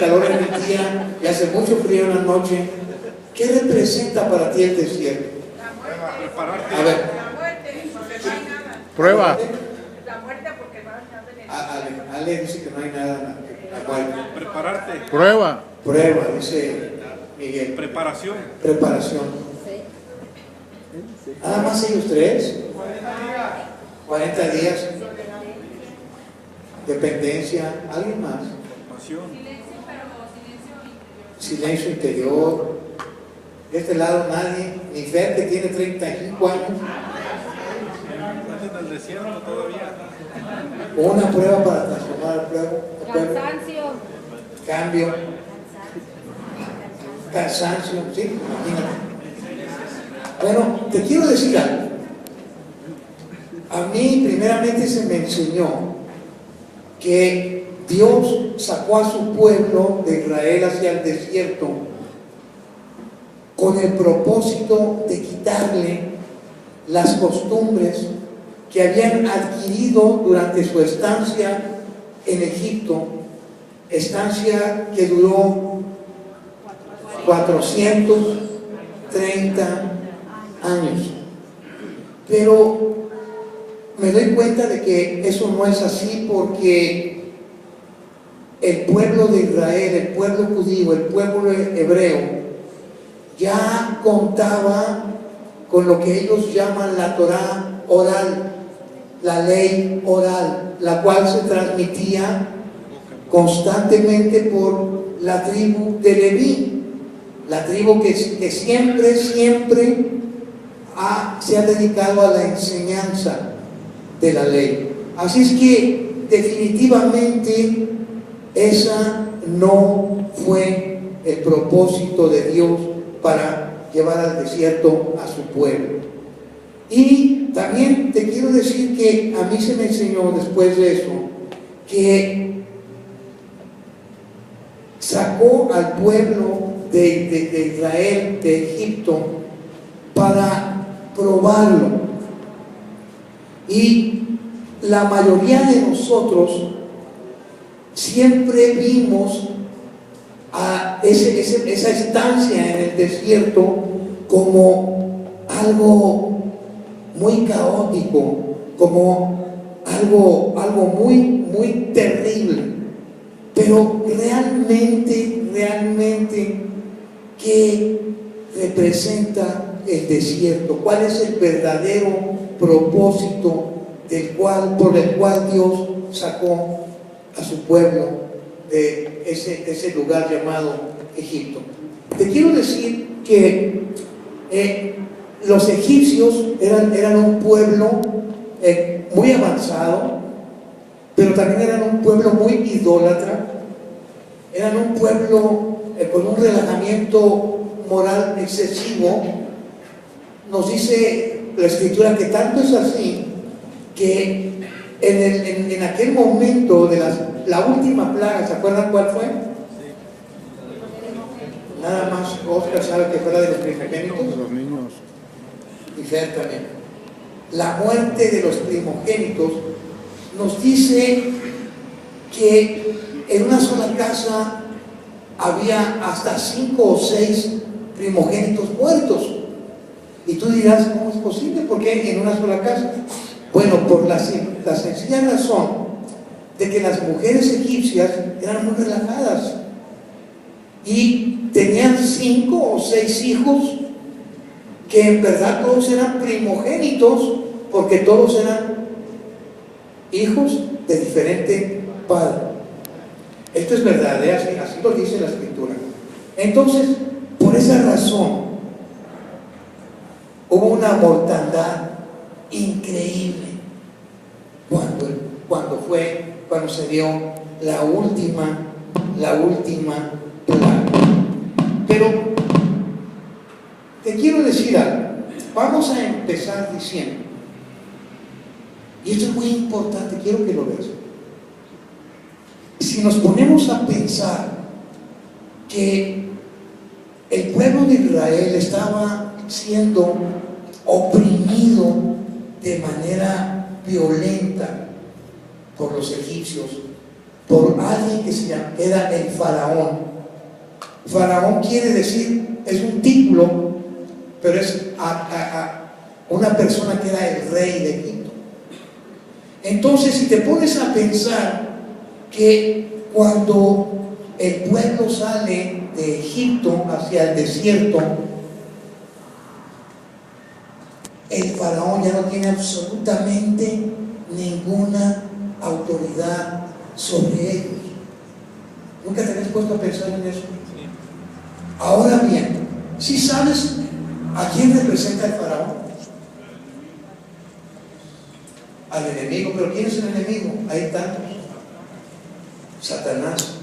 calor en el día y hace mucho frío en la noche. ¿Qué representa para ti el desierto? Prepararte. A ver. La muerte, porque no hay nada. Prueba. La muerte porque no hay nada. Ale dice que no hay nada. La muerte. Prepararte. Prueba. Prueba, dice Miguel. Preparación. Preparación. Nada más ellos tres. 40 días. Dependencia. ¿Alguien más? Pasión. Silencio interior. De este lado nadie. Ni Fer, que tiene 35 años. Estás en el desierto todavía. Una prueba para transformar el pueblo. Cansancio. Cambio. Cansancio. Sí, imagínate. Bueno, te quiero decir algo. A mí primeramente se me enseñó que Dios sacó a su pueblo de Israel hacia el desierto con el propósito de quitarle las costumbres que habían adquirido durante su estancia en Egipto, estancia que duró 430 años. Pero me doy cuenta de que eso no es así, porque el pueblo de Israel, el pueblo judío, el pueblo hebreo ya contaba con lo que ellos llaman la Torá oral, la ley oral, la cual se transmitía constantemente por la tribu de Leví, la tribu que siempre se ha dedicado a la enseñanza de la ley. Así es que definitivamente esa no fue el propósito de Dios para llevar al desierto a su pueblo. Y también te quiero decir que a mí se me enseñó después de eso que sacó al pueblo de Israel, de Egipto, para probarlo. Y la mayoría de nosotros siempre vimos a esa estancia en el desierto como algo muy caótico, como algo muy terrible. Pero realmente, ¿qué representa el desierto? ¿Cuál es el verdadero propósito por el cual Dios sacó a su pueblo de ese lugar llamado Egipto? Te quiero decir que los egipcios eran un pueblo muy avanzado, pero también eran un pueblo muy idólatra, eran un pueblo con un relajamiento moral excesivo. Nos dice la Escritura que tanto es así que en aquel momento de la última plaga, ¿se acuerdan cuál fue? Nada más Oscar sabe que fue la de los primogénitos. Los niños. Y Fer también. La muerte de los primogénitos nos dice que en una sola casa había hasta 5 o 6 primogénitos muertos. Y tú dirás, ¿cómo es posible? ¿Por qué en una sola casa? Bueno, por la sencilla razón de que las mujeres egipcias eran muy relajadas y tenían 5 o 6 hijos que en verdad todos eran primogénitos, porque todos eran hijos de diferente padre. Esto es verdad, así lo dice la Escritura. Entonces, por esa razón hubo una mortandad increíble cuando se dio la última plaga. Pero te quiero decir algo. Vamos a empezar diciendo, y esto es muy importante, quiero que lo veas. Si nos ponemos a pensar que el pueblo de Israel estaba siendo oprimido de manera violenta por los egipcios, por alguien que se llama, era el faraón. Faraón quiere decir, es un título, pero es una persona que era el rey de Egipto. Entonces, si te pones a pensar que cuando el pueblo sale de Egipto hacia el desierto, el faraón ya no tiene absolutamente ninguna autoridad sobre ellos. ¿Nunca te habías puesto a pensar en eso? Ahora bien, ¿sí sabes a quién representa el faraón? Al enemigo. ¿Pero quién es el enemigo? Hay tantos. Satanás.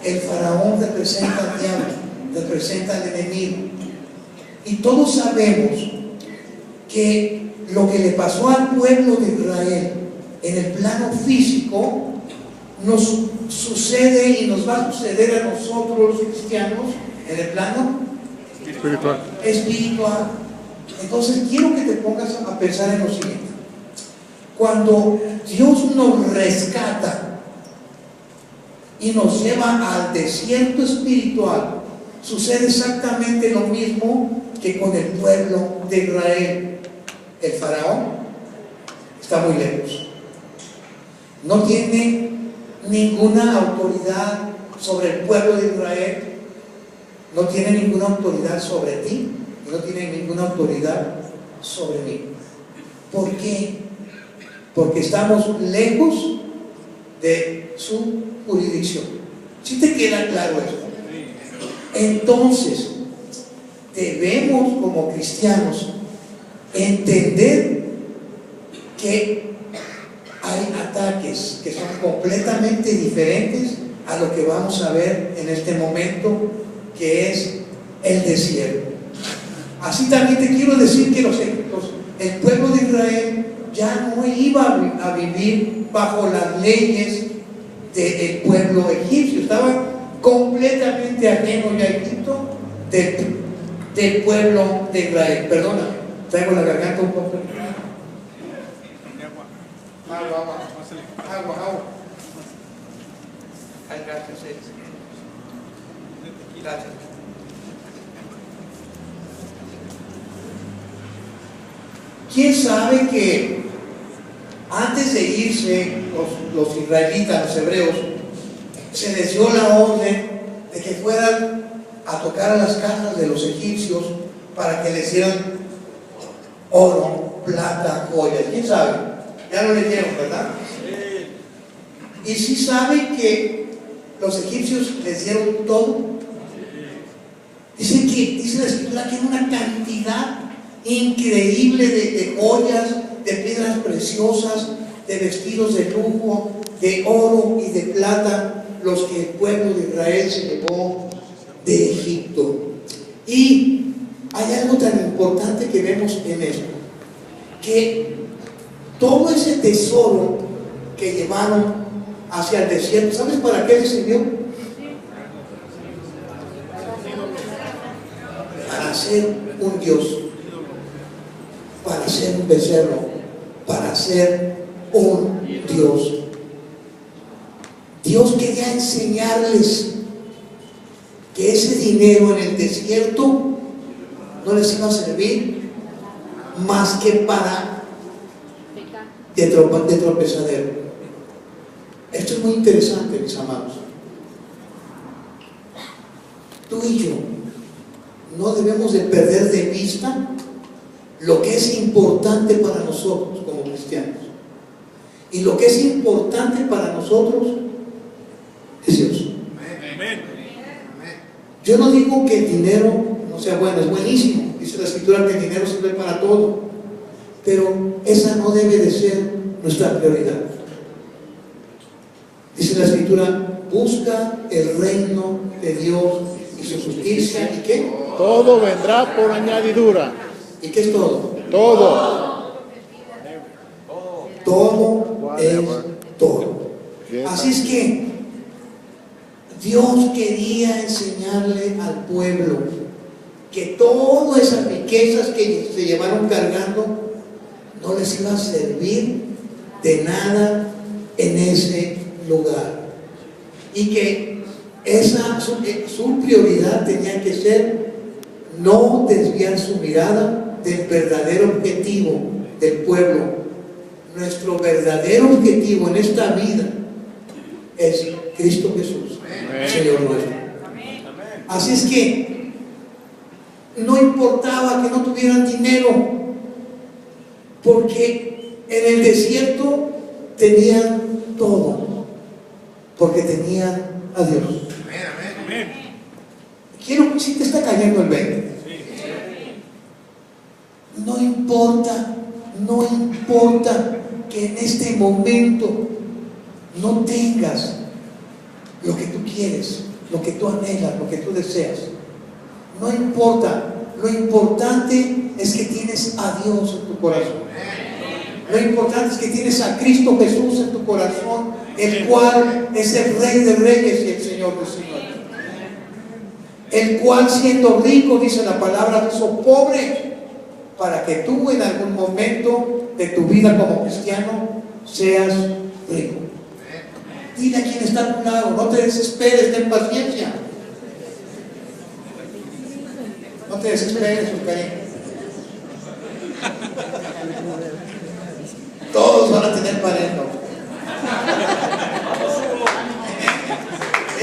El faraón representa al diablo, representa al enemigo. Y todos sabemos que lo que le pasó al pueblo de Israel en el plano físico nos sucede y nos va a suceder a nosotros los cristianos en el plano espiritual. Entonces quiero que te pongas a pensar en lo siguiente. Cuando Dios nos rescata y nos lleva al desierto espiritual, sucede exactamente lo mismo que con el pueblo de Israel. El faraón está muy lejos, no tiene ninguna autoridad sobre el pueblo de Israel, no tiene ninguna autoridad sobre ti, no tiene ninguna autoridad sobre mí. ¿Por qué? Porque estamos lejos de su jurisdicción. ¿Sí te queda claro esto? Entonces, debemos como cristianos entender que hay ataques que son completamente diferentes a lo que vamos a ver en este momento, que es el desierto. Así también te quiero decir que el pueblo de Israel ya no iba a vivir bajo las leyes del pueblo egipcio, estaba completamente ajeno ya a Egipto del pueblo de Israel. Perdona, traigo la garganta un poco. Agua. Ay, gracias. Gracias. ¿Quién sabe que antes de irse los israelitas, los hebreos, se les dio la orden de que fueran a tocar a las casas de los egipcios para que les dieran oro, plata, joyas? ¿Quién sabe? Ya lo leyeron, ¿verdad? Sí. ¿Y si saben que los egipcios les dieron todo? Dice la escritura que era una cantidad increíble de joyas, de piedras preciosas, de vestidos de lujo, de oro y de plata, los que el pueblo de Israel se llevó de Egipto. Y hay algo tan importante que vemos en esto, que todo ese tesoro que llevaron hacia el desierto, ¿sabes para qué les sirvió? Para ser un dios, para ser un becerro, para ser un dios. Dios quería enseñarles que ese dinero en el desierto no les iba a servir más que para de tropezadero. Esto es muy interesante, mis amados. Tú y yo no debemos de perder de vista lo que es importante para nosotros como cristianos. Y lo que es importante para nosotros es Dios. Yo no digo que el dinero no sea bueno, es buenísimo. Dice la escritura que el dinero sirve para todo, pero esa no debe de ser nuestra prioridad. Dice la escritura: busca el reino de Dios y su justicia, ¿y qué? Todo vendrá por añadidura. ¿Y qué es todo? Todo. Todo es todo. Así es que Dios quería enseñarle al pueblo que todas esas riquezas que se llevaron cargando no les iba a servir de nada en ese lugar. Y que su prioridad tenía que ser no desviar su mirada del verdadero objetivo del pueblo. Nuestro verdadero objetivo en esta vida es Cristo Jesús, Señor nuestro. Así es que no importaba que no tuvieran dinero, porque en el desierto tenían todo, porque tenían a Dios. Quiero, si te está cayendo el 20, no importa que en este momento no tengas lo que tú quieres, lo que tú anhelas, lo que tú deseas. No importa, lo importante es que tienes a Dios en tu corazón. Lo importante es que tienes a Cristo Jesús en tu corazón, el cual es el Rey de Reyes y el Señor de Señores. El cual, siendo rico, dice la palabra, hizo pobre, para que tú en algún momento de tu vida como cristiano seas rico. Dile a quien está a tu lado, no te desesperes, ten paciencia. No te desesperes, su cariño. Todos van a tener pareja.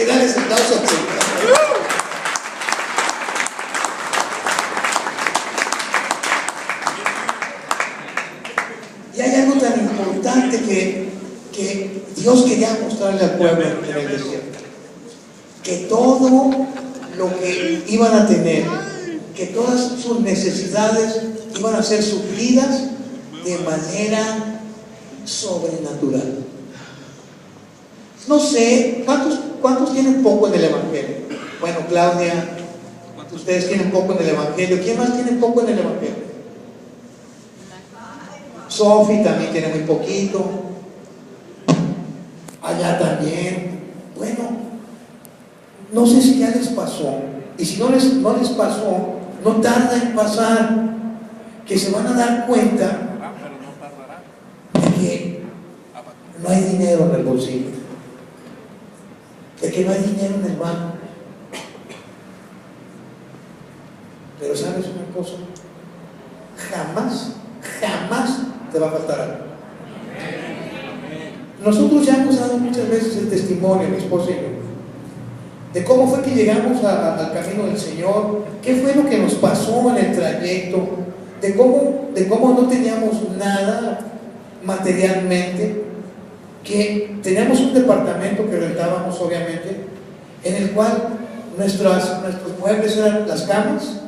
Dale ese aplauso a ti. Y hay algo tan importante que Dios quería mostrarle al pueblo en el desierto. Que todo lo que iban a tener, que todas sus necesidades iban a ser suplidas de manera sobrenatural. No sé, ¿cuántos tienen poco en el Evangelio? Bueno, Claudia, ustedes tienen poco en el Evangelio. ¿Quién más tiene poco en el Evangelio? Sofi también tiene muy poquito. Allá también. Bueno, no sé si ya les pasó. Y si no les pasó, no tarda en pasar, que se van a dar cuenta de que no hay dinero en el bolsillo, de que no hay dinero en el banco. Pero ¿sabes una cosa? Jamás te va a faltar algo. Nosotros ya hemos dado muchas veces el testimonio, mi esposa y yo, de cómo fue que llegamos al camino del Señor, qué fue lo que nos pasó en el trayecto, de cómo no teníamos nada materialmente, que teníamos un departamento que rentábamos obviamente, en el cual nuestros muebles eran las camas,